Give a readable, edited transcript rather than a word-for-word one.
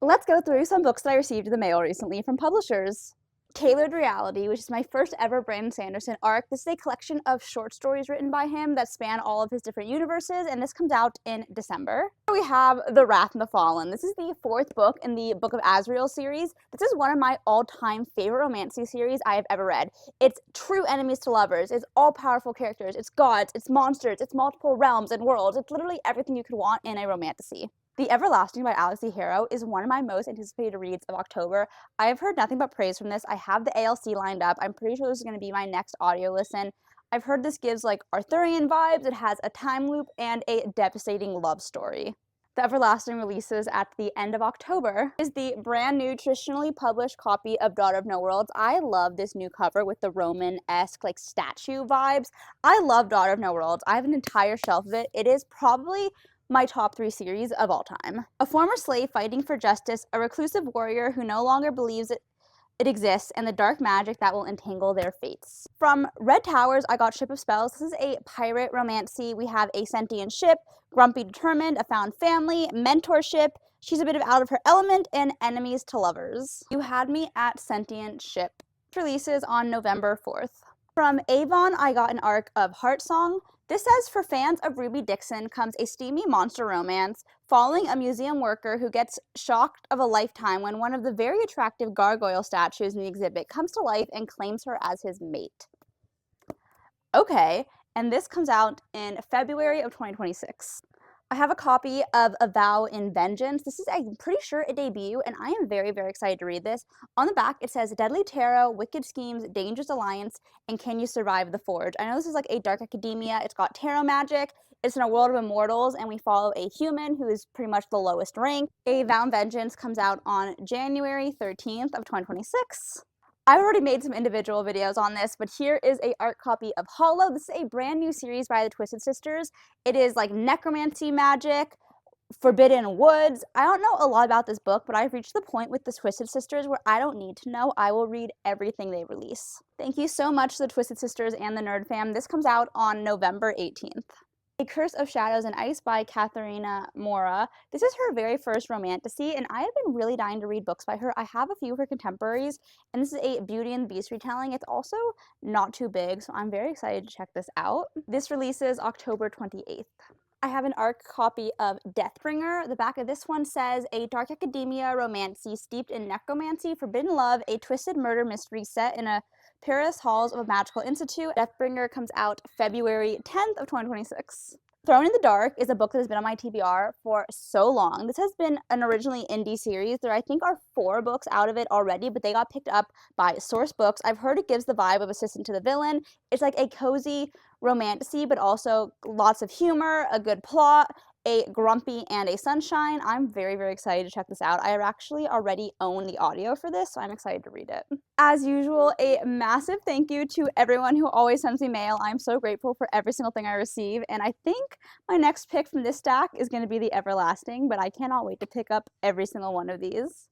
Let's go through some books that I received in the mail recently from publishers. Tailored Reality, which is my first ever Brandon Sanderson arc. This is a collection of short stories written by him that span all of his different universes, and this comes out in December. We have The Wrath and the Fallen. This is the fourth book in the Book of Azrael series. This is one of my all-time favorite romance series I have ever read. It's true enemies to lovers, it's all-powerful characters, it's gods, it's monsters, it's multiple realms and worlds. It's literally everything you could want in a romantasy. The Everlasting by Alex E. Harrow is one of my most anticipated reads of October. I have heard nothing but praise from this. I have the ALC lined up. I'm pretty sure this is going to be my next audio listen. I've heard this gives like Arthurian vibes. It has a time loop and a devastating love story. The Everlasting releases at the end of October. Is the brand new traditionally published copy of Daughter of No Worlds. I love this new cover with the Roman-esque like statue vibes. I love Daughter of No Worlds. I have an entire shelf of it. It is probably my top 3 series of all time. A former slave fighting for justice, a reclusive warrior who no longer believes it exists, and the dark magic that will entangle their fates. From Red Towers, I got Ship of Spells. This is a pirate romantasy. We have a sentient ship, grumpy determined, a found family, mentorship, she's a bit of out of her element, and enemies to lovers. You Had Me at Sentient Ship. It releases on November 4th. From Avon, I got an arc of Heart Song. This says, for fans of Ruby Dixon comes a steamy monster romance following a museum worker who gets shocked of a lifetime when one of the very attractive gargoyle statues in the exhibit comes to life and claims her as his mate. Okay, and this comes out in February of 2026. I have a copy of A Vow in Vengeance. This is, I'm pretty sure, a debut, and I am very, very excited to read this. On the back, it says, Deadly Tarot, Wicked Schemes, Dangerous Alliance, and Can You Survive the Forge? I know this is like a dark academia. It's got tarot magic. It's in a world of immortals, and we follow a human who is pretty much the lowest rank. A Vow in Vengeance comes out on January 13th of 2026. I've already made some individual videos on this, but here is a art copy of Hollow. This is a brand new series by the Twisted Sisters. It is like necromancy magic, forbidden woods. I don't know a lot about this book, but I've reached the point with the Twisted Sisters where I don't need to know. I will read everything they release. Thank you so much to the Twisted Sisters and the Nerd Fam. This comes out on November 18th. A Curse of Shadows and Ice by Katharina Mora. This is her very first romantasy, and I have been really dying to read books by her. I have a few of her contemporaries, and this is a Beauty and the Beast retelling. It's also not too big, so I'm very excited to check this out. This releases October 28th. I have an ARC copy of Deathbringer. The back of this one says, a dark academia romantasy steeped in necromancy, forbidden love, a twisted murder mystery set in a Paris halls of a magical institute. Deathbringer comes out February 10th of 2026. Thrown in the Dark is a book that has been on my TBR for so long. This has been an originally indie series. There, I think, are 4 books out of it already, but they got picked up by Source Books. I've heard it gives the vibe of Assistant to the Villain. It's like a cozy romantasy, but also lots of humor, a good plot, a Grumpy and a Sunshine. I'm very, very excited to check this out. I actually already own the audio for this, so I'm excited to read it. As usual, a massive thank you to everyone who always sends me mail. I'm so grateful for every single thing I receive, and I think my next pick from this stack is going to be the Everlasting, but I cannot wait to pick up every single one of these.